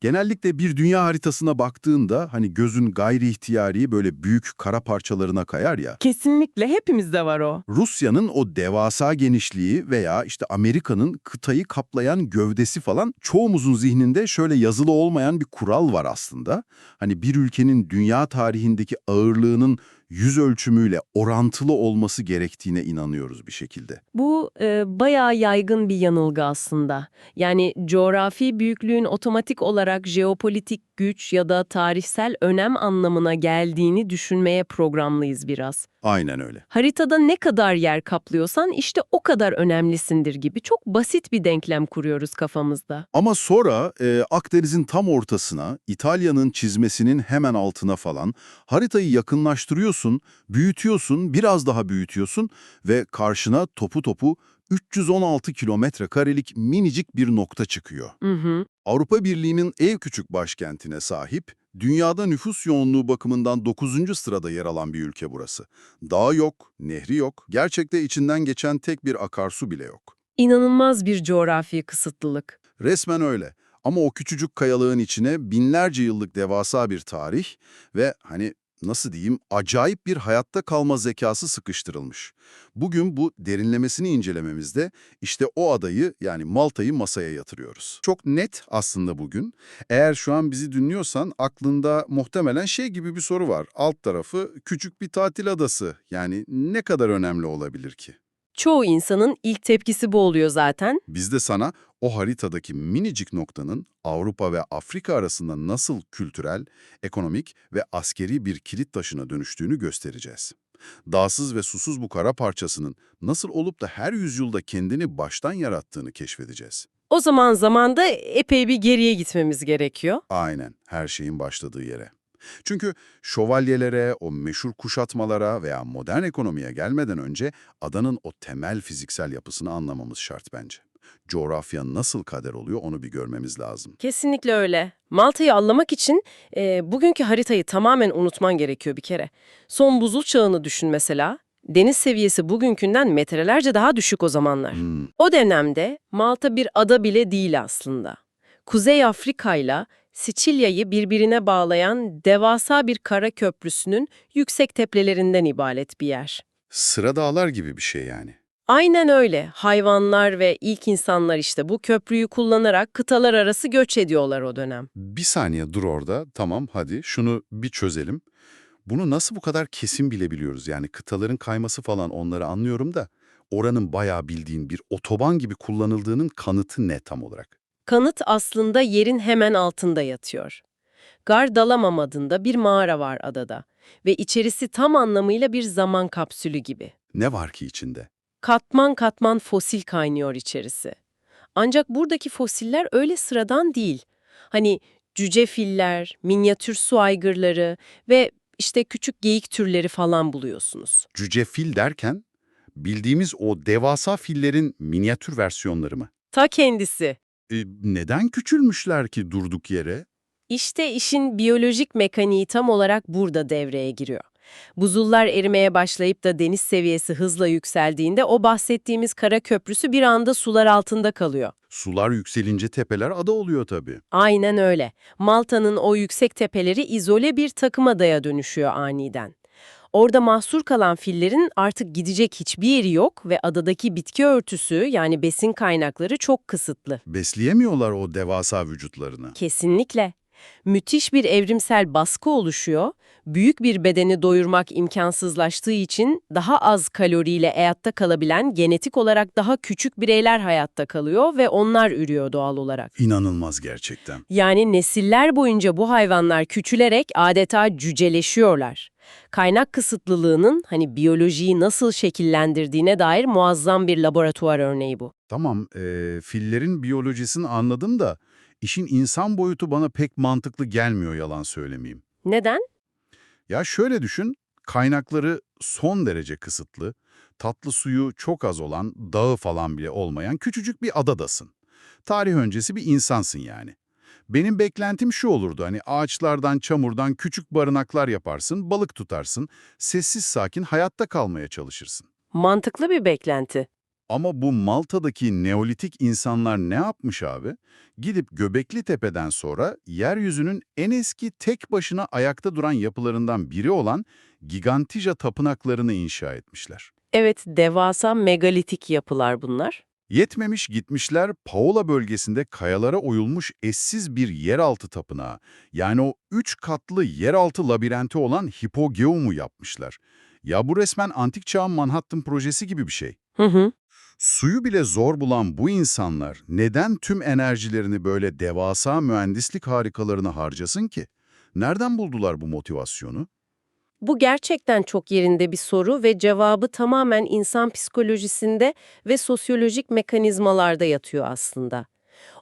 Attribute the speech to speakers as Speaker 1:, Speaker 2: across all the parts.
Speaker 1: Genellikle bir dünya haritasına baktığında hani gözün gayri ihtiyari böyle büyük kara parçalarına kayar ya.
Speaker 2: Kesinlikle hepimizde var o.
Speaker 1: Rusya'nın o devasa genişliği veya işte Amerika'nın kıtayı kaplayan gövdesi falan çoğumuzun zihninde şöyle yazılı olmayan bir kural var aslında. Hani bir ülkenin dünya tarihindeki ağırlığının yüz ölçümüyle orantılı olması gerektiğine inanıyoruz bir şekilde.
Speaker 2: Bu bayağı yaygın bir yanılgı aslında. Yani coğrafi büyüklüğün otomatik olarak jeopolitik güç ya da tarihsel önem anlamına geldiğini düşünmeye programlıyız biraz.
Speaker 1: Aynen öyle.
Speaker 2: Haritada ne kadar yer kaplıyorsan işte o kadar önemlisindir gibi çok basit bir denklem kuruyoruz kafamızda.
Speaker 1: Ama sonra Akdeniz'in tam ortasına, İtalya'nın çizmesinin hemen altına falan haritayı yakınlaştırıyorsun, büyütüyorsun, biraz daha büyütüyorsun ve karşına topu topu 316 kilometre karelik minicik bir nokta çıkıyor.
Speaker 2: Hı hı.
Speaker 1: Avrupa Birliği'nin en küçük başkentine sahip, dünyada nüfus yoğunluğu bakımından 9. sırada yer alan bir ülke burası. Dağı yok, nehri yok, gerçekte içinden geçen tek bir akarsu bile yok.
Speaker 2: İnanılmaz bir coğrafi kısıtlılık.
Speaker 1: Resmen öyle. Ama o küçücük kayalığın içine binlerce yıllık devasa bir tarih ve hani nasıl diyeyim acayip bir hayatta kalma zekası sıkıştırılmış. Bugün bu derinlemesini incelememizde işte o adayı yani Malta'yı masaya yatırıyoruz. Çok net aslında bugün. Eğer şu an bizi dinliyorsan aklında muhtemelen şey gibi bir soru var. Alt tarafı küçük bir tatil adası. Yani ne kadar önemli olabilir ki?
Speaker 2: Çoğu insanın ilk tepkisi bu oluyor zaten.
Speaker 1: Biz de sana o haritadaki minicik noktanın Avrupa ve Afrika arasında nasıl kültürel, ekonomik ve askeri bir kilit taşına dönüştüğünü göstereceğiz. Dağsız ve susuz bu kara parçasının nasıl olup da her yüzyılda kendini baştan yarattığını keşfedeceğiz.
Speaker 2: O zaman zamanda epey bir geriye gitmemiz gerekiyor.
Speaker 1: Aynen, her şeyin başladığı yere. Çünkü şövalyelere, o meşhur kuşatmalara veya modern ekonomiye gelmeden önce adanın o temel fiziksel yapısını anlamamız şart bence. Coğrafya nasıl kader oluyor onu bir görmemiz lazım.
Speaker 2: Kesinlikle öyle. Malta'yı anlamak için bugünkü haritayı tamamen unutman gerekiyor bir kere. Son buzul çağını düşün mesela. Deniz seviyesi bugünkünden metrelerce daha düşük o zamanlar.
Speaker 1: Hmm,
Speaker 2: O dönemde Malta bir ada bile değil aslında. Kuzey Afrika ile Sicilya'yı birbirine bağlayan devasa bir kara köprüsünün yüksek tepelerinden ibaret bir yer.
Speaker 1: sıra dağlar gibi bir şey yani.
Speaker 2: Aynen öyle. Hayvanlar ve ilk insanlar işte bu köprüyü kullanarak kıtalar arası göç ediyorlar o dönem.
Speaker 1: Bir saniye dur orada. Tamam hadi şunu bir çözelim. Bunu nasıl bu kadar kesin bilebiliyoruz? Yani kıtaların kayması falan onları anlıyorum da oranın bayağı bildiğin bir otoban gibi kullanıldığının kanıtı ne tam olarak?
Speaker 2: Kanıt aslında yerin hemen altında yatıyor. Gardalamam adında bir mağara var adada ve içerisi tam anlamıyla bir zaman kapsülü gibi.
Speaker 1: Ne var ki içinde?
Speaker 2: Katman katman fosil kaynıyor içerisi. Ancak buradaki fosiller öyle sıradan değil. Hani cüce filler, minyatür su aygırları ve işte küçük geyik türleri falan buluyorsunuz.
Speaker 1: Cüce fil derken bildiğimiz o devasa fillerin minyatür versiyonları mı?
Speaker 2: Ta kendisi.
Speaker 1: Neden küçülmüşler ki durduk yere?
Speaker 2: İşte işin biyolojik mekaniği tam olarak burada devreye giriyor. Buzullar erimeye başlayıp da deniz seviyesi hızla yükseldiğinde o bahsettiğimiz kara köprüsü bir anda sular altında kalıyor.
Speaker 1: Sular yükselince tepeler ada oluyor tabii.
Speaker 2: Aynen öyle. Malta'nın o yüksek tepeleri izole bir takım adaya dönüşüyor aniden. Orada mahsur kalan fillerin artık gidecek hiçbir yeri yok ve adadaki bitki örtüsü yani besin kaynakları çok kısıtlı.
Speaker 1: Besleyemiyorlar o devasa vücutlarını.
Speaker 2: Kesinlikle. Müthiş bir evrimsel baskı oluşuyor. Büyük bir bedeni doyurmak imkansızlaştığı için daha az kaloriyle hayatta kalabilen genetik olarak daha küçük bireyler hayatta kalıyor ve onlar ürüyor doğal olarak.
Speaker 1: İnanılmaz gerçekten.
Speaker 2: Yani nesiller boyunca bu hayvanlar küçülerek adeta cüceleşiyorlar. Kaynak kısıtlılığının hani biyolojiyi nasıl şekillendirdiğine dair muazzam bir laboratuvar örneği bu.
Speaker 1: Tamam, fillerin biyolojisini anladım da işin insan boyutu bana pek mantıklı gelmiyor yalan söylemeyeyim.
Speaker 2: Neden?
Speaker 1: Ya şöyle düşün, kaynakları son derece kısıtlı, tatlı suyu çok az olan, dağı falan bile olmayan küçücük bir adadasın. Tarih öncesi bir insansın yani. Benim beklentim şu olurdu, hani ağaçlardan, çamurdan küçük barınaklar yaparsın, balık tutarsın, sessiz sakin hayatta kalmaya çalışırsın.
Speaker 2: Mantıklı bir beklenti.
Speaker 1: Ama bu Malta'daki Neolitik insanlar ne yapmış abi? Gidip Göbekli Tepe'den sonra yeryüzünün en eski tek başına ayakta duran yapılarından biri olan Gigantija tapınaklarını inşa etmişler.
Speaker 2: Evet, devasa megalitik yapılar bunlar.
Speaker 1: Yetmemiş gitmişler Paola bölgesinde kayalara oyulmuş eşsiz bir yeraltı tapınağı, yani o 3 katlı yeraltı labirenti olan Hipogeum'u yapmışlar. Ya bu resmen antik çağın Manhattan projesi gibi bir şey.
Speaker 2: Hı hı.
Speaker 1: Suyu bile zor bulan bu insanlar neden tüm enerjilerini böyle devasa mühendislik harikalarına harcasın ki? Nereden buldular bu motivasyonu?
Speaker 2: Bu gerçekten çok yerinde bir soru ve cevabı tamamen insan psikolojisinde ve sosyolojik mekanizmalarda yatıyor aslında.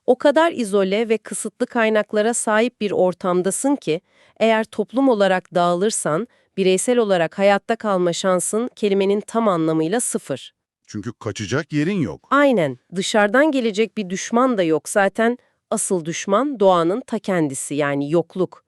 Speaker 2: O kadar izole ve kısıtlı kaynaklara sahip bir ortamdasın ki, eğer toplum olarak dağılırsan, bireysel olarak hayatta kalma şansın kelimenin tam anlamıyla sıfır.
Speaker 1: Çünkü kaçacak yerin yok.
Speaker 2: Aynen, dışarıdan gelecek bir düşman da yok zaten, asıl düşman doğanın ta kendisi yani yokluk.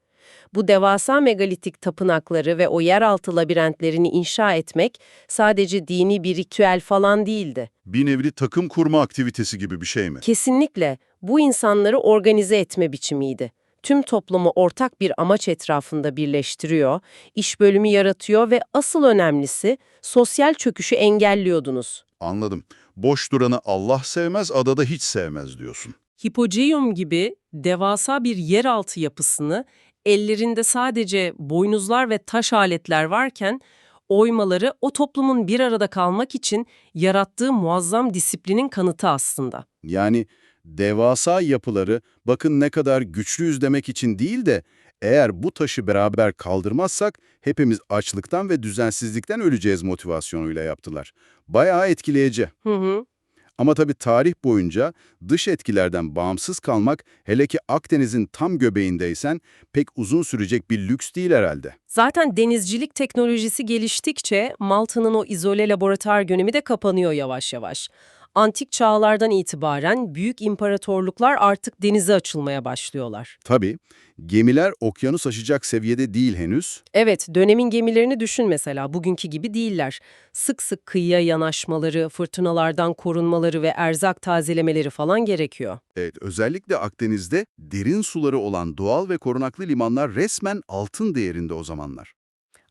Speaker 2: Bu devasa megalitik tapınakları ve o yeraltı labirentlerini inşa etmek sadece dini bir ritüel falan değildi.
Speaker 1: Bir nevi takım kurma aktivitesi gibi bir şey mi?
Speaker 2: Kesinlikle bu insanları organize etme biçimiydi. Tüm toplumu ortak bir amaç etrafında birleştiriyor, iş bölümü yaratıyor ve asıl önemlisi sosyal çöküşü engelliyordunuz.
Speaker 1: Anladım. Boş duranı Allah sevmez, adada hiç sevmez diyorsun.
Speaker 2: Hipogeum gibi devasa bir yeraltı yapısını ellerinde sadece boynuzlar ve taş aletler varken oymaları o toplumun bir arada kalmak için yarattığı muazzam disiplinin kanıtı aslında.
Speaker 1: Yani devasa yapıları bakın ne kadar güçlüyüz demek için değil de eğer bu taşı beraber kaldırmazsak hepimiz açlıktan ve düzensizlikten öleceğiz motivasyonuyla yaptılar. Bayağı etkileyici.
Speaker 2: Hı hı.
Speaker 1: Ama tabii tarih boyunca dış etkilerden bağımsız kalmak, hele ki Akdeniz'in tam göbeğindeysen pek uzun sürecek bir lüks değil herhalde.
Speaker 2: Zaten denizcilik teknolojisi geliştikçe Malta'nın o izole laboratuvar dönemi de kapanıyor yavaş yavaş. Antik çağlardan itibaren büyük imparatorluklar artık denize açılmaya başlıyorlar.
Speaker 1: Tabii, gemiler okyanus aşacak seviyede değil henüz.
Speaker 2: Evet, dönemin gemilerini düşün mesela, bugünkü gibi değiller. Sık sık kıyıya yanaşmaları, fırtınalardan korunmaları ve erzak tazelemeleri falan gerekiyor.
Speaker 1: Evet, özellikle Akdeniz'de derin suları olan doğal ve korunaklı limanlar resmen altın değerinde o zamanlar.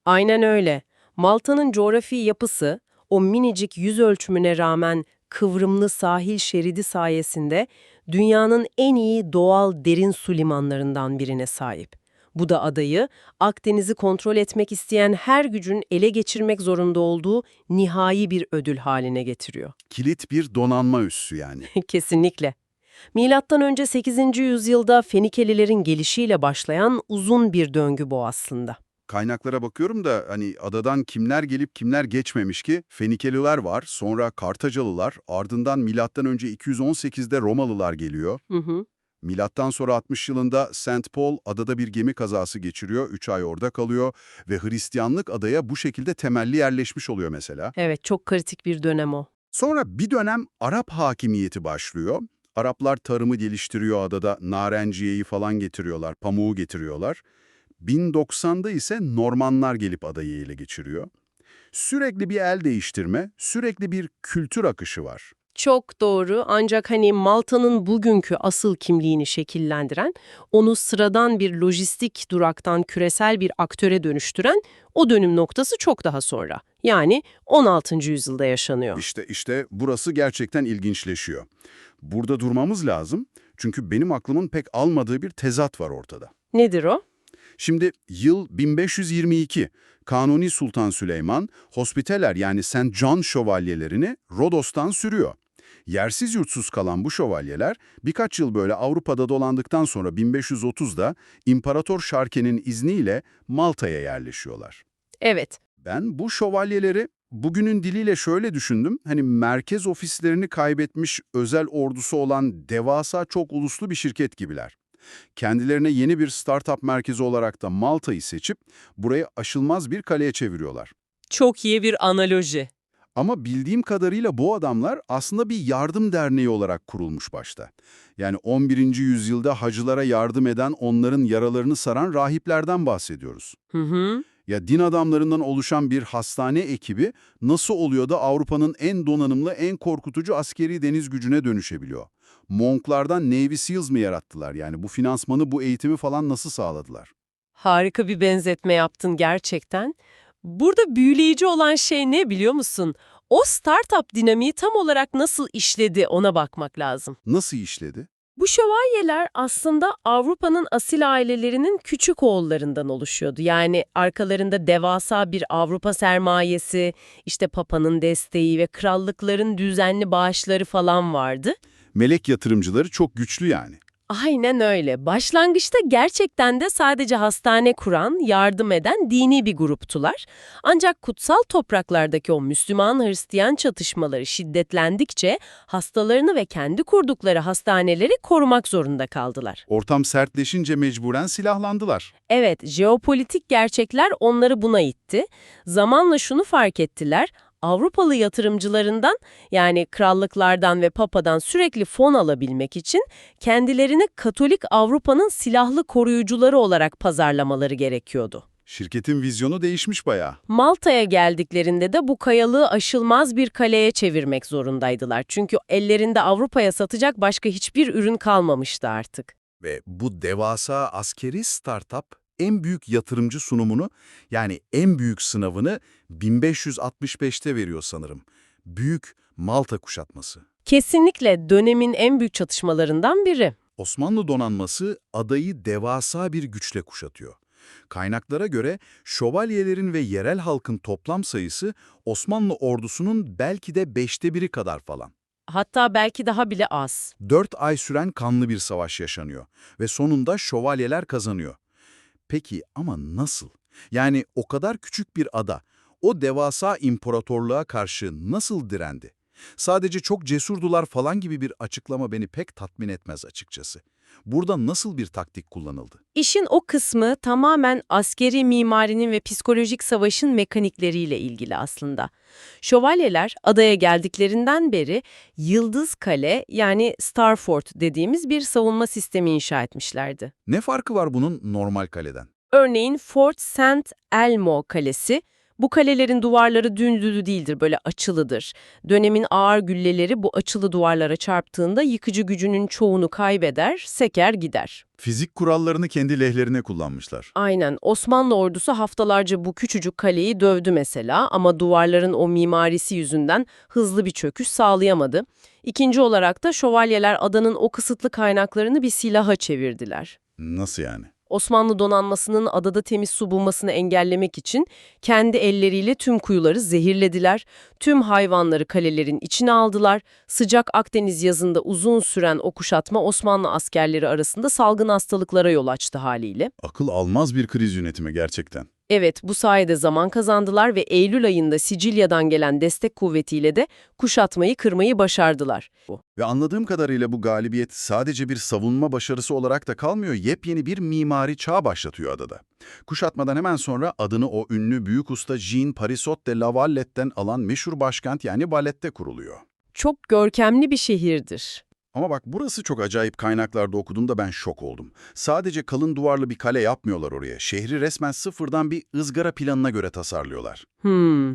Speaker 2: Aynen öyle. Malta'nın coğrafi yapısı, o minicik yüz ölçümüne rağmen kıvrımlı sahil şeridi sayesinde dünyanın en iyi doğal derin su limanlarından birine sahip. Bu da adayı Akdeniz'i kontrol etmek isteyen her gücün ele geçirmek zorunda olduğu nihai bir ödül haline getiriyor.
Speaker 1: Kilit bir donanma üssü yani.
Speaker 2: Kesinlikle. Milattan önce 8. yüzyılda Fenikelilerin gelişiyle başlayan uzun bir döngü bu aslında.
Speaker 1: Kaynaklara bakıyorum da hani adadan kimler gelip kimler geçmemiş ki Fenikeliler var, sonra Kartacalılar, ardından milattan önce 218'de Romalılar geliyor.
Speaker 2: Hı hı.
Speaker 1: Milattan sonra 60 yılında St. Paul adada bir gemi kazası geçiriyor, 3 ay orada kalıyor ve Hristiyanlık adaya bu şekilde temelli yerleşmiş oluyor mesela.
Speaker 2: Evet, çok kritik bir dönem o.
Speaker 1: Sonra bir dönem Arap hakimiyeti başlıyor. Araplar tarımı geliştiriyor adada, narenciyeyi falan getiriyorlar, pamuğu getiriyorlar. 1090'da ise Normanlar gelip adayı ele geçiriyor. Sürekli bir el değiştirme, sürekli bir kültür akışı var.
Speaker 2: Çok doğru, ancak hani Malta'nın bugünkü asıl kimliğini şekillendiren, onu sıradan bir lojistik duraktan küresel bir aktöre dönüştüren o dönüm noktası çok daha sonra. Yani 16. yüzyılda yaşanıyor.
Speaker 1: İşte burası gerçekten ilginçleşiyor. Burada durmamız lazım çünkü benim aklımın pek almadığı bir tezat var ortada.
Speaker 2: Nedir o?
Speaker 1: Şimdi yıl 1522. Kanuni Sultan Süleyman, Hospitaller yani St. John şövalyelerini Rodos'tan sürüyor. Yersiz yurtsuz kalan bu şövalyeler birkaç yıl böyle Avrupa'da dolandıktan sonra 1530'da İmparator Şarke'nin izniyle Malta'ya yerleşiyorlar.
Speaker 2: Evet.
Speaker 1: Ben bu şövalyeleri bugünün diliyle şöyle düşündüm. Hani merkez ofislerini kaybetmiş özel ordusu olan devasa çok uluslu bir şirket gibiler. Kendilerine yeni bir startup merkezi olarak da Malta'yı seçip burayı aşılmaz bir kaleye çeviriyorlar.
Speaker 2: Çok iyi bir analoji.
Speaker 1: Ama bildiğim kadarıyla bu adamlar aslında bir yardım derneği olarak kurulmuş başta. Yani 11. yüzyılda hacılara yardım eden, onların yaralarını saran rahiplerden bahsediyoruz.
Speaker 2: Hı hı.
Speaker 1: Ya din adamlarından oluşan bir hastane ekibi nasıl oluyor da Avrupa'nın en donanımlı, en korkutucu askeri deniz gücüne dönüşebiliyor? Monklardan Navy SEALs mı yarattılar? Yani bu finansmanı, bu eğitimi falan nasıl sağladılar?
Speaker 2: Harika bir benzetme yaptın gerçekten. Burada büyüleyici olan şey ne biliyor musun? O startup dinamiği tam olarak nasıl işledi ona bakmak lazım.
Speaker 1: Nasıl işledi?
Speaker 2: Bu şövalyeler aslında Avrupa'nın asil ailelerinin küçük oğullarından oluşuyordu. Yani arkalarında devasa bir Avrupa sermayesi, işte Papa'nın desteği ve krallıkların düzenli bağışları falan vardı.
Speaker 1: Melek yatırımcıları çok güçlü yani.
Speaker 2: Aynen öyle. Başlangıçta gerçekten de sadece hastane kuran, yardım eden dini bir gruptular. Ancak kutsal topraklardaki o Müslüman-Hristiyan çatışmaları şiddetlendikçe hastalarını ve kendi kurdukları hastaneleri korumak zorunda kaldılar.
Speaker 1: Ortam sertleşince mecburen silahlandılar.
Speaker 2: Evet, jeopolitik gerçekler onları buna itti. Zamanla şunu fark ettiler. Avrupalı yatırımcılarından yani krallıklardan ve papadan sürekli fon alabilmek için kendilerini Katolik Avrupa'nın silahlı koruyucuları olarak pazarlamaları gerekiyordu.
Speaker 1: Şirketin vizyonu değişmiş bayağı.
Speaker 2: Malta'ya geldiklerinde de bu kayalığı aşılmaz bir kaleye çevirmek zorundaydılar. Çünkü ellerinde Avrupa'ya satacak başka hiçbir ürün kalmamıştı artık.
Speaker 1: Ve bu devasa askeri startup en büyük yatırımcı sunumunu, yani en büyük sınavını 1565'te veriyor sanırım. Büyük Malta kuşatması.
Speaker 2: Kesinlikle dönemin en büyük çatışmalarından biri.
Speaker 1: Osmanlı donanması adayı devasa bir güçle kuşatıyor. Kaynaklara göre şövalyelerin ve yerel halkın toplam sayısı Osmanlı ordusunun belki de 1/5 kadar falan.
Speaker 2: Hatta belki daha bile az.
Speaker 1: 4 ay süren kanlı bir savaş yaşanıyor ve sonunda şövalyeler kazanıyor. Peki ama nasıl? Yani o kadar küçük bir ada, o devasa imparatorluğa karşı nasıl direndi? Sadece çok cesurdular falan gibi bir açıklama beni pek tatmin etmez açıkçası. Burada nasıl bir taktik kullanıldı?
Speaker 2: İşin o kısmı tamamen askeri mimarinin ve psikolojik savaşın mekanikleriyle ilgili aslında. Şövalyeler adaya geldiklerinden beri Yıldız Kale yani Star Fort dediğimiz bir savunma sistemi inşa etmişlerdi.
Speaker 1: Ne farkı var bunun normal kaleden?
Speaker 2: Örneğin Fort St. Elmo Kalesi, bu kalelerin duvarları dümdüz değildir, böyle açılıdır. Dönemin ağır gülleleri bu açılı duvarlara çarptığında yıkıcı gücünün çoğunu kaybeder, seker gider.
Speaker 1: Fizik kurallarını kendi lehlerine kullanmışlar.
Speaker 2: Aynen, Osmanlı ordusu haftalarca bu küçücük kaleyi dövdü mesela ama duvarların o mimarisi yüzünden hızlı bir çöküş sağlayamadı. İkinci olarak da şövalyeler adanın o kısıtlı kaynaklarını bir silaha çevirdiler.
Speaker 1: Nasıl yani?
Speaker 2: Osmanlı donanmasının adada temiz su bulmasını engellemek için kendi elleriyle tüm kuyuları zehirlediler, tüm hayvanları kalelerin içine aldılar. Sıcak Akdeniz yazında uzun süren o kuşatma Osmanlı askerleri arasında salgın hastalıklara yol açtı haliyle.
Speaker 1: Akıl almaz bir kriz yönetimi gerçekten.
Speaker 2: Evet, bu sayede zaman kazandılar ve Eylül ayında Sicilya'dan gelen destek kuvvetiyle de kuşatmayı kırmayı başardılar.
Speaker 1: Ve anladığım kadarıyla bu galibiyet sadece bir savunma başarısı olarak da kalmıyor, yepyeni bir mimari çağ başlatıyor adada. Kuşatmadan hemen sonra adını o ünlü büyük usta Jean Parisot de Lavallette'den alan meşhur başkent yani Valette kuruluyor.
Speaker 2: Çok görkemli bir şehirdir.
Speaker 1: Ama bak burası çok acayip, kaynaklarda okuduğumda ben şok oldum. Sadece kalın duvarlı bir kale yapmıyorlar oraya. Şehri resmen sıfırdan bir ızgara planına göre tasarlıyorlar.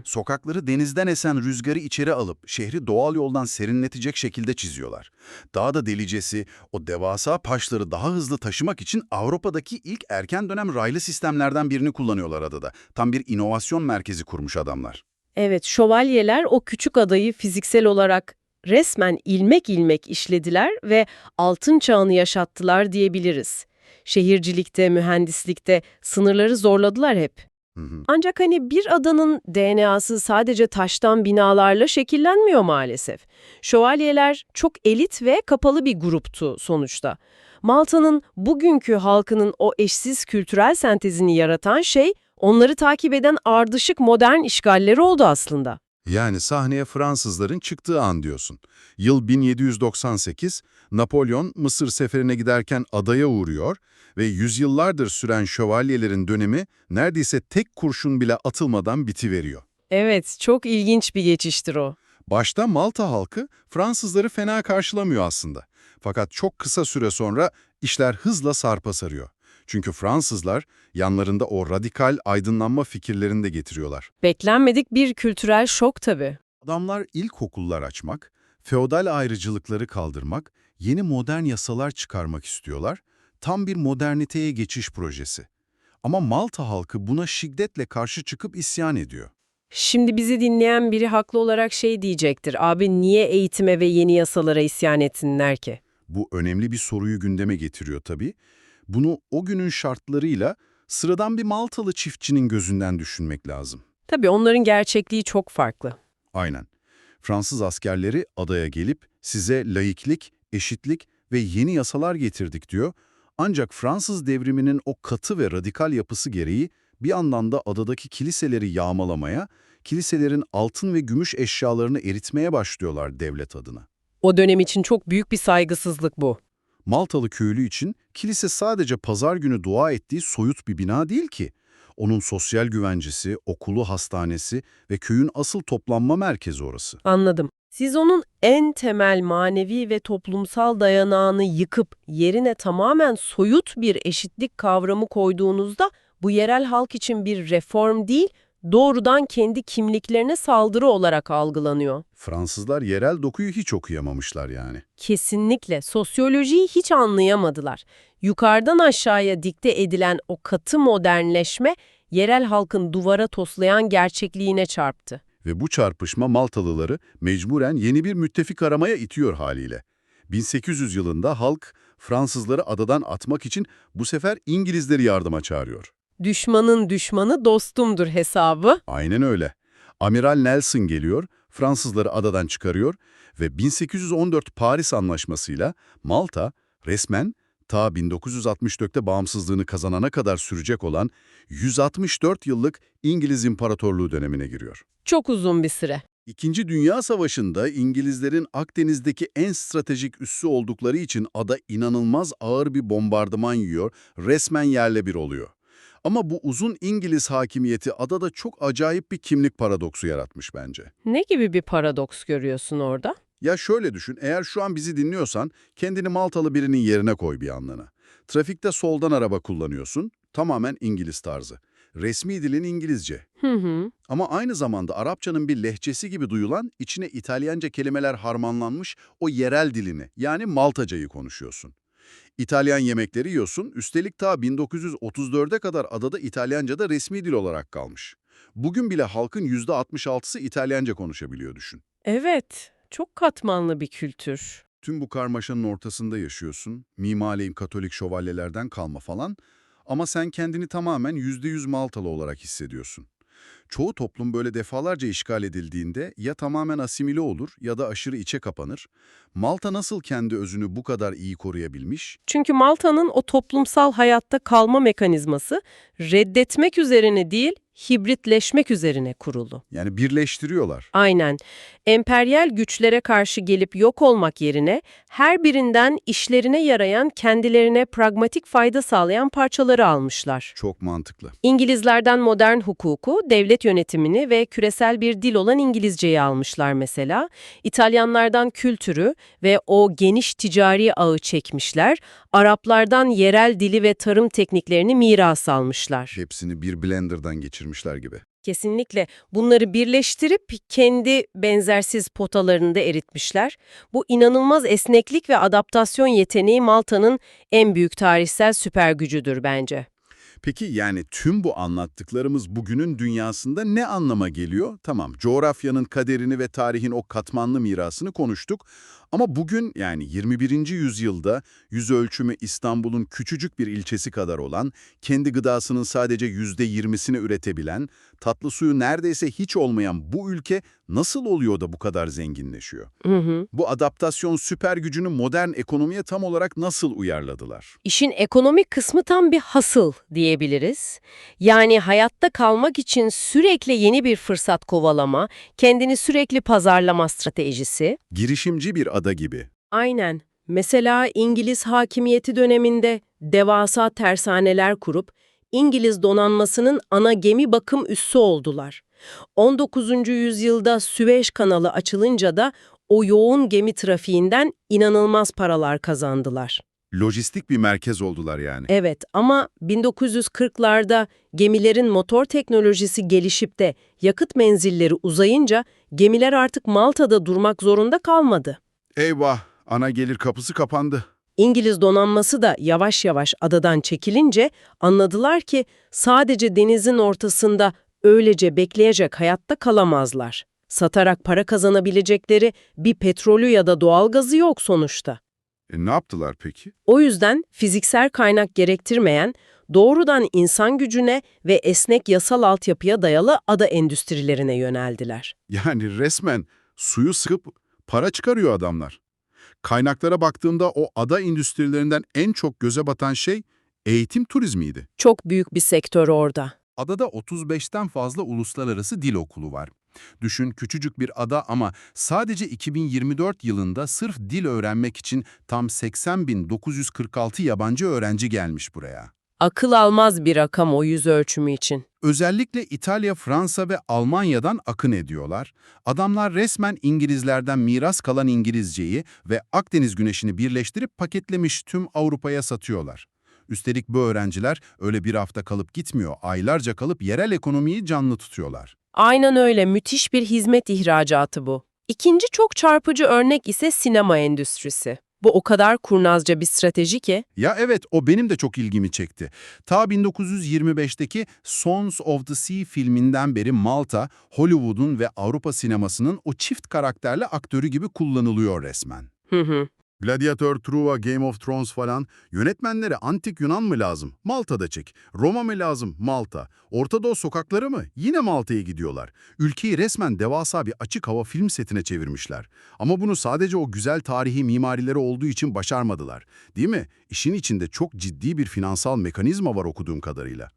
Speaker 1: Sokakları denizden esen rüzgarı içeri alıp şehri doğal yoldan serinletecek şekilde çiziyorlar. Daha da delicesi, o devasa paşları daha hızlı taşımak için Avrupa'daki ilk erken dönem raylı sistemlerden birini kullanıyorlar adada. Tam bir inovasyon merkezi kurmuş adamlar.
Speaker 2: Evet, şövalyeler o küçük adayı fiziksel olarak resmen ilmek ilmek işlediler ve altın çağını yaşattılar diyebiliriz. Şehircilikte, mühendislikte sınırları zorladılar hep.
Speaker 1: Hı hı.
Speaker 2: Ancak hani bir adanın DNA'sı sadece taştan binalarla şekillenmiyor maalesef. Şövalyeler çok elit ve kapalı bir gruptu sonuçta. Malta'nın bugünkü halkının o eşsiz kültürel sentezini yaratan şey, onları takip eden ardışık modern işgalleri oldu aslında.
Speaker 1: Yani sahneye Fransızların çıktığı an diyorsun. Yıl 1798, Napolyon Mısır seferine giderken adaya uğruyor ve yüzyıllardır süren şövalyelerin dönemi neredeyse tek kurşun bile atılmadan bitiveriyor.
Speaker 2: Evet, çok ilginç bir geçiştir o.
Speaker 1: Başta Malta halkı Fransızları fena karşılamıyor aslında. Fakat çok kısa süre sonra işler hızla sarpa sarıyor. Çünkü Fransızlar yanlarında o radikal aydınlanma fikirlerini de getiriyorlar.
Speaker 2: Beklenmedik bir kültürel şok tabii.
Speaker 1: Adamlar ilkokullar açmak, feodal ayrıcalıkları kaldırmak, yeni modern yasalar çıkarmak istiyorlar. Tam bir moderniteye geçiş projesi. Ama Malta halkı buna şiddetle karşı çıkıp isyan ediyor.
Speaker 2: Şimdi bizi dinleyen biri haklı olarak şey diyecektir. Abi niye eğitime ve yeni yasalara isyan etsinler ki?
Speaker 1: Bu önemli bir soruyu gündeme getiriyor tabii. Bunu o günün şartlarıyla sıradan bir Maltalı çiftçinin gözünden düşünmek lazım.
Speaker 2: Tabii onların gerçekliği çok farklı.
Speaker 1: Aynen. Fransız askerleri adaya gelip size laiklik, eşitlik ve yeni yasalar getirdik diyor. Ancak Fransız devriminin o katı ve radikal yapısı gereği bir yandan da adadaki kiliseleri yağmalamaya, kiliselerin altın ve gümüş eşyalarını eritmeye başlıyorlar devlet adına.
Speaker 2: O dönem için çok büyük bir saygısızlık bu.
Speaker 1: Maltalı köylü için kilise sadece pazar günü dua ettiği soyut bir bina değil ki. Onun sosyal güvencesi, okulu, hastanesi ve köyün asıl toplanma merkezi orası.
Speaker 2: Anladım. Siz onun en temel manevi ve toplumsal dayanağını yıkıp yerine tamamen soyut bir eşitlik kavramı koyduğunuzda bu yerel halk için bir reform değil, doğrudan kendi kimliklerine saldırı olarak algılanıyor.
Speaker 1: Fransızlar yerel dokuyu hiç okuyamamışlar yani.
Speaker 2: Kesinlikle sosyolojiyi hiç anlayamadılar. Yukarıdan aşağıya dikte edilen o katı modernleşme yerel halkın duvara toslayan gerçekliğine çarptı.
Speaker 1: Ve bu çarpışma Maltalıları mecburen yeni bir müttefik aramaya itiyor haliyle. 1800 yılında halk Fransızları adadan atmak için bu sefer İngilizleri yardıma çağırıyor.
Speaker 2: Düşmanın düşmanı dostumdur hesabı.
Speaker 1: Aynen öyle. Amiral Nelson geliyor, Fransızları adadan çıkarıyor ve 1814 Paris Anlaşması'yla Malta resmen ta 1964'te bağımsızlığını kazanana kadar sürecek olan 164 yıllık İngiliz İmparatorluğu dönemine giriyor.
Speaker 2: Çok uzun bir süre.
Speaker 1: İkinci Dünya Savaşı'nda İngilizlerin Akdeniz'deki en stratejik üssü oldukları için ada inanılmaz ağır bir bombardıman yiyor, resmen yerle bir oluyor. Ama bu uzun İngiliz hakimiyeti adada çok acayip bir kimlik paradoksu yaratmış bence.
Speaker 2: Ne gibi bir paradoks görüyorsun orada?
Speaker 1: Ya şöyle düşün, eğer şu an bizi dinliyorsan kendini Maltalı birinin yerine koy bir anlığına. Trafikte soldan araba kullanıyorsun, tamamen İngiliz tarzı. Resmi dilin İngilizce.
Speaker 2: Hı hı.
Speaker 1: Ama aynı zamanda Arapçanın bir lehçesi gibi duyulan, içine İtalyanca kelimeler harmanlanmış o yerel dilini, yani Maltacayı konuşuyorsun. İtalyan yemekleri yiyorsun, üstelik ta 1934'e kadar adada İtalyanca da resmi dil olarak kalmış. Bugün bile halkın %66'sı İtalyanca konuşabiliyor düşün.
Speaker 2: Evet, çok katmanlı bir kültür.
Speaker 1: Tüm bu karmaşanın ortasında yaşıyorsun, mimaleyim Katolik şövalyelerden kalma falan ama sen kendini tamamen %100 Maltalı olarak hissediyorsun. Çoğu toplum böyle defalarca işgal edildiğinde ya tamamen asimile olur ya da aşırı içe kapanır. Malta nasıl kendi özünü bu kadar iyi koruyabilmiş?
Speaker 2: Çünkü Malta'nın o toplumsal hayatta kalma mekanizması reddetmek üzerine değil, hibritleşmek üzerine kurulu.
Speaker 1: Yani birleştiriyorlar.
Speaker 2: Aynen. Emperyal güçlere karşı gelip yok olmak yerine her birinden işlerine yarayan, kendilerine pragmatik fayda sağlayan parçaları almışlar.
Speaker 1: Çok mantıklı.
Speaker 2: İngilizlerden modern hukuku, devlet yönetimini ve küresel bir dil olan İngilizceyi almışlar mesela. İtalyanlardan kültürü ve o geniş ticari ağı çekmişler. Araplardan yerel dili ve tarım tekniklerini miras almışlar.
Speaker 1: Hepsini bir blenderdan geçirmişler gibi.
Speaker 2: Kesinlikle bunları birleştirip kendi benzersiz potalarında eritmişler. Bu inanılmaz esneklik ve adaptasyon yeteneği Malta'nın en büyük tarihsel süper gücüdür bence.
Speaker 1: Peki yani tüm bu anlattıklarımız bugünün dünyasında ne anlama geliyor? Tamam, coğrafyanın kaderini ve tarihin o katmanlı mirasını konuştuk. Ama bugün yani 21. yüzyılda yüz ölçümü İstanbul'un küçücük bir ilçesi kadar olan, kendi gıdasının sadece %20'sini üretebilen, tatlı suyu neredeyse hiç olmayan bu ülke nasıl oluyor da bu kadar zenginleşiyor?
Speaker 2: Hı hı.
Speaker 1: Bu adaptasyon süper gücünü modern ekonomiye tam olarak nasıl uyarladılar?
Speaker 2: İşin ekonomik kısmı tam bir hasıl diyebiliriz. Yani hayatta kalmak için sürekli yeni bir fırsat kovalama, kendini sürekli pazarlama stratejisi.
Speaker 1: Girişimci bir ada gibi.
Speaker 2: Aynen. Mesela İngiliz hakimiyeti döneminde devasa tersaneler kurup İngiliz donanmasının ana gemi bakım üssü oldular. 19. yüzyılda Süveyş kanalı açılınca da o yoğun gemi trafiğinden inanılmaz paralar kazandılar.
Speaker 1: Lojistik bir merkez oldular yani.
Speaker 2: Evet ama 1940'larda gemilerin motor teknolojisi gelişip de yakıt menzilleri uzayınca gemiler artık Malta'da durmak zorunda kalmadı.
Speaker 1: Eyvah, ana gelir kapısı kapandı.
Speaker 2: İngiliz donanması da yavaş yavaş adadan çekilince anladılar ki sadece denizin ortasında öylece bekleyecek hayatta kalamazlar. Satarak para kazanabilecekleri bir petrolü ya da doğalgazı yok sonuçta.
Speaker 1: Ne yaptılar peki?
Speaker 2: O yüzden fiziksel kaynak gerektirmeyen, doğrudan insan gücüne ve esnek yasal altyapıya dayalı ada endüstrilerine yöneldiler.
Speaker 1: Yani resmen suyu sıkıp para çıkarıyor adamlar. Kaynaklara baktığımda o ada endüstrilerinden en çok göze batan şey eğitim turizmiydi.
Speaker 2: Çok büyük bir sektör orada.
Speaker 1: Adada 35'ten fazla uluslararası dil okulu var. Düşün, küçücük bir ada ama sadece 2024 yılında sırf dil öğrenmek için tam 80.946 yabancı öğrenci gelmiş buraya.
Speaker 2: Akıl almaz bir rakam o yüz ölçümü için.
Speaker 1: Özellikle İtalya, Fransa ve Almanya'dan akın ediyorlar. Adamlar resmen İngilizlerden miras kalan İngilizceyi ve Akdeniz güneşini birleştirip paketlemiş tüm Avrupa'ya satıyorlar. Üstelik bu öğrenciler öyle bir hafta kalıp gitmiyor, aylarca kalıp yerel ekonomiyi canlı tutuyorlar.
Speaker 2: Aynen öyle, müthiş bir hizmet ihracatı bu. İkinci çok çarpıcı örnek ise sinema endüstrisi. Bu o kadar kurnazca bir strateji ki.
Speaker 1: Ya evet, o benim de çok ilgimi çekti. Ta 1925'teki Sons of the Sea filminden beri Malta, Hollywood'un ve Avrupa sinemasının o çift karakterli aktörü gibi kullanılıyor resmen.
Speaker 2: Hı.
Speaker 1: Gladiator, Truva, Game of Thrones falan. Yönetmenlere antik Yunan mı lazım? Malta'da çek. Roma mı lazım? Malta. Orta Doğu sokakları mı? Yine Malta'ya gidiyorlar. Ülkeyi resmen devasa bir açık hava film setine çevirmişler. Ama bunu sadece o güzel tarihi mimarileri olduğu için başarmadılar. Değil mi? İşin içinde çok ciddi bir finansal mekanizma var okuduğum kadarıyla.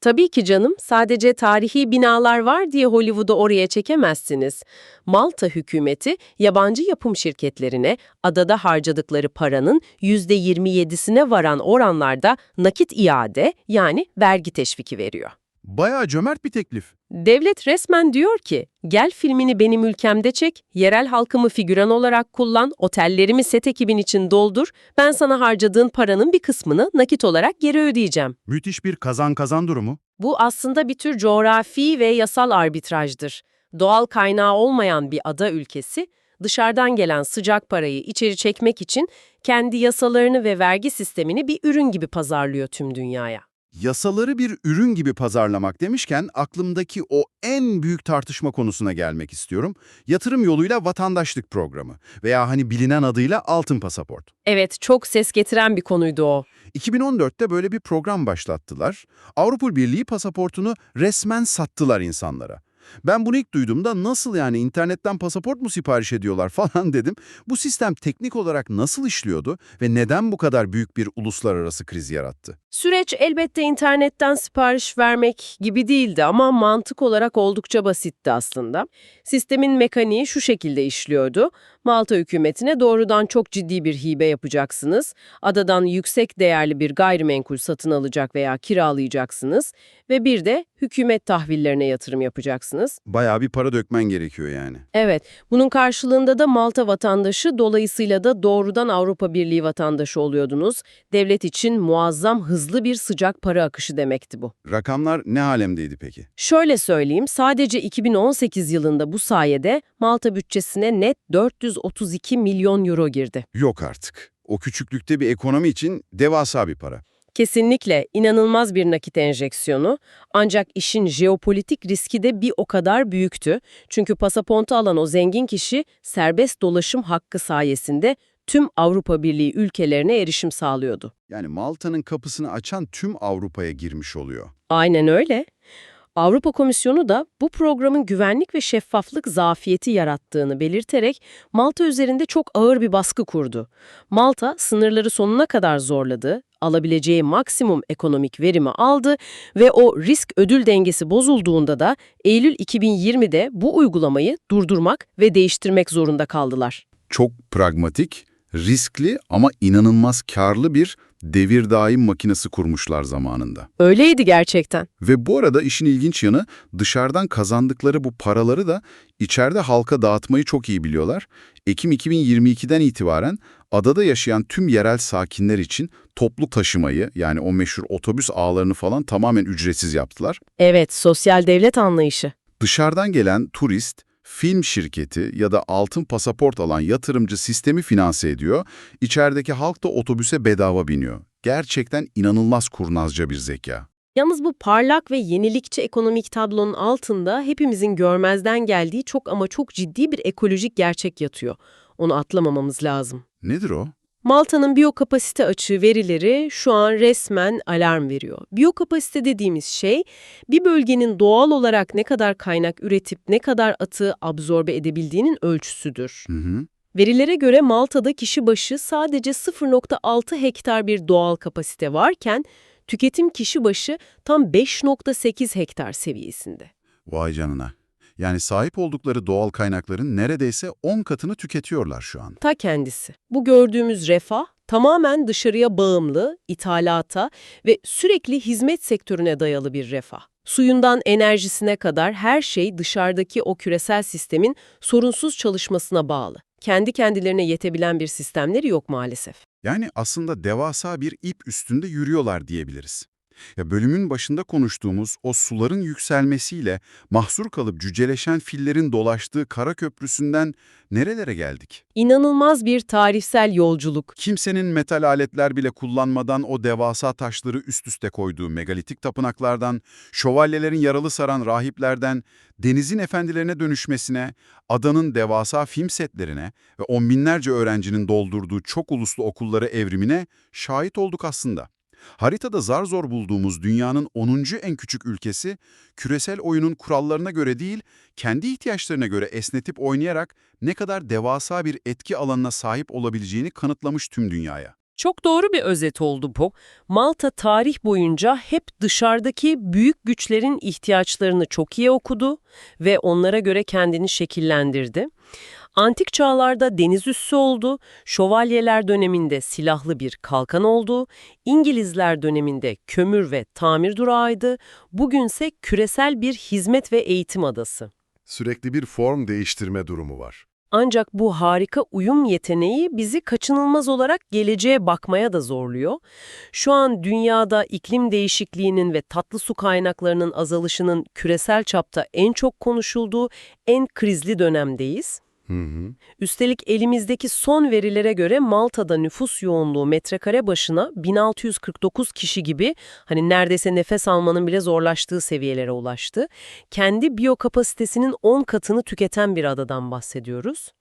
Speaker 2: Tabii ki canım, sadece tarihi binalar var diye Hollywood'u oraya çekemezsiniz. Malta hükümeti yabancı yapım şirketlerine adada harcadıkları paranın %27'sine varan oranlarda nakit iade yani vergi teşviki veriyor.
Speaker 1: Bayağı cömert bir teklif.
Speaker 2: Devlet resmen diyor ki, gel filmini benim ülkemde çek, yerel halkımı figüran olarak kullan, otellerimi set ekibin için doldur, ben sana harcadığın paranın bir kısmını nakit olarak geri ödeyeceğim.
Speaker 1: Müthiş bir kazan-kazan durumu.
Speaker 2: Bu aslında bir tür coğrafi ve yasal arbitrajdır. Doğal kaynağı olmayan bir ada ülkesi, dışarıdan gelen sıcak parayı içeri çekmek için kendi yasalarını ve vergi sistemini bir ürün gibi pazarlıyor tüm dünyaya.
Speaker 1: Yasaları bir ürün gibi pazarlamak demişken aklımdaki o en büyük tartışma konusuna gelmek istiyorum. Yatırım yoluyla vatandaşlık programı veya hani bilinen adıyla altın pasaport.
Speaker 2: Evet, çok ses getiren bir konuydu o.
Speaker 1: 2014'te böyle bir program başlattılar. Avrupa Birliği pasaportunu resmen sattılar insanlara. Ben bunu ilk duyduğumda nasıl yani internetten pasaport mu sipariş ediyorlar falan dedim. Bu sistem teknik olarak nasıl işliyordu ve neden bu kadar büyük bir uluslararası kriz yarattı?
Speaker 2: Süreç elbette internetten sipariş vermek gibi değildi ama mantık olarak oldukça basitti aslında. Sistemin mekaniği şu şekilde işliyordu. Malta hükümetine doğrudan çok ciddi bir hibe yapacaksınız. Adadan yüksek değerli bir gayrimenkul satın alacak veya kiralayacaksınız ve bir de hükümet tahvillerine yatırım yapacaksınız.
Speaker 1: Bayağı bir para dökmen gerekiyor yani.
Speaker 2: Evet, bunun karşılığında da Malta vatandaşı, dolayısıyla da doğrudan Avrupa Birliği vatandaşı oluyordunuz. Devlet için muazzam hızlı bir sıcak para akışı demekti bu.
Speaker 1: Rakamlar ne alemdeydi peki?
Speaker 2: Şöyle söyleyeyim, sadece 2018 yılında bu sayede Malta bütçesine net 432 milyon euro girdi.
Speaker 1: Yok artık. O küçüklükte bir ekonomi için devasa bir para.
Speaker 2: Kesinlikle inanılmaz bir nakit enjeksiyonu, ancak işin jeopolitik riski de bir o kadar büyüktü. Çünkü pasaportu alan o zengin kişi serbest dolaşım hakkı sayesinde tüm Avrupa Birliği ülkelerine erişim sağlıyordu.
Speaker 1: Yani Malta'nın kapısını açan tüm Avrupa'ya girmiş oluyor.
Speaker 2: Aynen öyle. Avrupa Komisyonu da bu programın güvenlik ve şeffaflık zafiyeti yarattığını belirterek Malta üzerinde çok ağır bir baskı kurdu. Malta sınırları sonuna kadar zorladı, alabileceği maksimum ekonomik verimi aldı ve o risk-ödül dengesi bozulduğunda da Eylül 2020'de bu uygulamayı durdurmak ve değiştirmek zorunda kaldılar.
Speaker 1: Çok pragmatik, riskli ama inanılmaz karlı bir devir daim makinesi kurmuşlar zamanında.
Speaker 2: Öyleydi gerçekten.
Speaker 1: Ve bu arada işin ilginç yanı dışarıdan kazandıkları bu paraları da içeride halka dağıtmayı çok iyi biliyorlar. Ekim 2022'den itibaren adada yaşayan tüm yerel sakinler için toplu taşımayı yani o meşhur otobüs ağlarını falan tamamen ücretsiz yaptılar.
Speaker 2: Evet, sosyal devlet anlayışı.
Speaker 1: Dışarıdan gelen turist, film şirketi ya da altın pasaport alan yatırımcı sistemi finanse ediyor. İçerideki halk da otobüse bedava biniyor. Gerçekten inanılmaz kurnazca bir zeka.
Speaker 2: Yalnız bu parlak ve yenilikçi ekonomik tablonun altında hepimizin görmezden geldiği çok ama çok ciddi bir ekolojik gerçek yatıyor. Onu atlamamamız lazım.
Speaker 1: Nedir o?
Speaker 2: Malta'nın biyokapasite açığı verileri şu an resmen alarm veriyor. Biyokapasite dediğimiz şey, bir bölgenin doğal olarak ne kadar kaynak üretip ne kadar atığı absorbe edebildiğinin ölçüsüdür.
Speaker 1: Hı hı.
Speaker 2: Verilere göre Malta'da kişi başı sadece 0,6 hektar bir doğal kapasite varken, tüketim kişi başı tam 5,8 hektar seviyesinde.
Speaker 1: Vay canına. Yani sahip oldukları doğal kaynakların neredeyse 10 katını tüketiyorlar şu an.
Speaker 2: Ta kendisi. Bu gördüğümüz refah tamamen dışarıya bağımlı, ithalata ve sürekli hizmet sektörüne dayalı bir refah. Suyundan enerjisine kadar her şey dışarıdaki o küresel sistemin sorunsuz çalışmasına bağlı. Kendi kendilerine yetebilen bir sistemleri yok maalesef.
Speaker 1: Yani aslında devasa bir ip üstünde yürüyorlar diyebiliriz. Ya bölümün başında konuştuğumuz o suların yükselmesiyle mahsur kalıp cüceleşen fillerin dolaştığı kara köprüsünden nerelere geldik?
Speaker 2: İnanılmaz bir tarihsel yolculuk.
Speaker 1: Kimsenin metal aletler bile kullanmadan o devasa taşları üst üste koyduğu megalitik tapınaklardan, şövalyelerin yaralı saran rahiplerden, denizin efendilerine dönüşmesine, adanın devasa film setlerine ve on binlerce öğrencinin doldurduğu çok uluslu okulları evrimine şahit olduk aslında. Haritada zar zor bulduğumuz dünyanın 10. en küçük ülkesi, küresel oyunun kurallarına göre değil, kendi ihtiyaçlarına göre esnetip oynayarak ne kadar devasa bir etki alanına sahip olabileceğini kanıtlamış tüm dünyaya.
Speaker 2: Çok doğru bir özet oldu bu. Malta tarih boyunca hep dışarıdaki büyük güçlerin ihtiyaçlarını çok iyi okudu ve onlara göre kendini şekillendirdi. Antik çağlarda deniz üssü oldu, şövalyeler döneminde silahlı bir kalkan oldu, İngilizler döneminde kömür ve tamir durağıydı, bugünse küresel bir hizmet ve eğitim adası.
Speaker 3: Sürekli bir form değiştirme durumu var.
Speaker 2: Ancak bu harika uyum yeteneği bizi kaçınılmaz olarak geleceğe bakmaya da zorluyor. Şu an dünyada iklim değişikliğinin ve tatlı su kaynaklarının azalışının küresel çapta en çok konuşulduğu en krizli dönemdeyiz. Üstelik elimizdeki son verilere göre Malta'da nüfus yoğunluğu metrekare başına 1649 kişi gibi hani neredeyse nefes almanın bile zorlaştığı seviyelere ulaştı. Kendi biyokapasitesinin 10 katını tüketen bir adadan bahsediyoruz.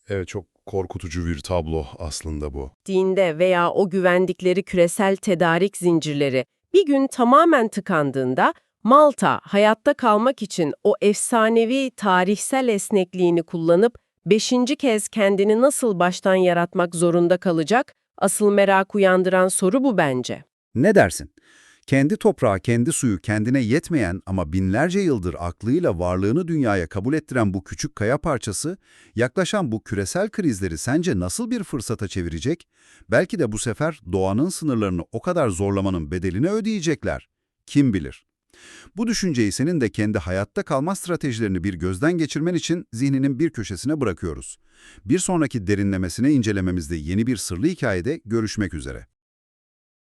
Speaker 3: Evet, çok korkutucu bir tablo aslında bu.
Speaker 2: Dinde veya o güvendikleri küresel tedarik zincirleri bir gün tamamen tıkandığında Malta hayatta kalmak için o efsanevi tarihsel esnekliğini kullanıp 5. kez kendini nasıl baştan yaratmak zorunda kalacak? Asıl merak uyandıran soru bu bence.
Speaker 4: Ne dersin? Kendi toprağı, kendi suyu kendine yetmeyen ama binlerce yıldır aklıyla varlığını dünyaya kabul ettiren bu küçük kaya parçası, yaklaşan bu küresel krizleri sence nasıl bir fırsata çevirecek? Belki de bu sefer doğanın sınırlarını o kadar zorlamanın bedelini ödeyecekler. Kim bilir? Bu düşünceyi senin de kendi hayatta kalma stratejilerini bir gözden geçirmen için zihninin bir köşesine bırakıyoruz. Bir sonraki derinlemesine incelememizde yeni bir sırlı hikayede görüşmek üzere.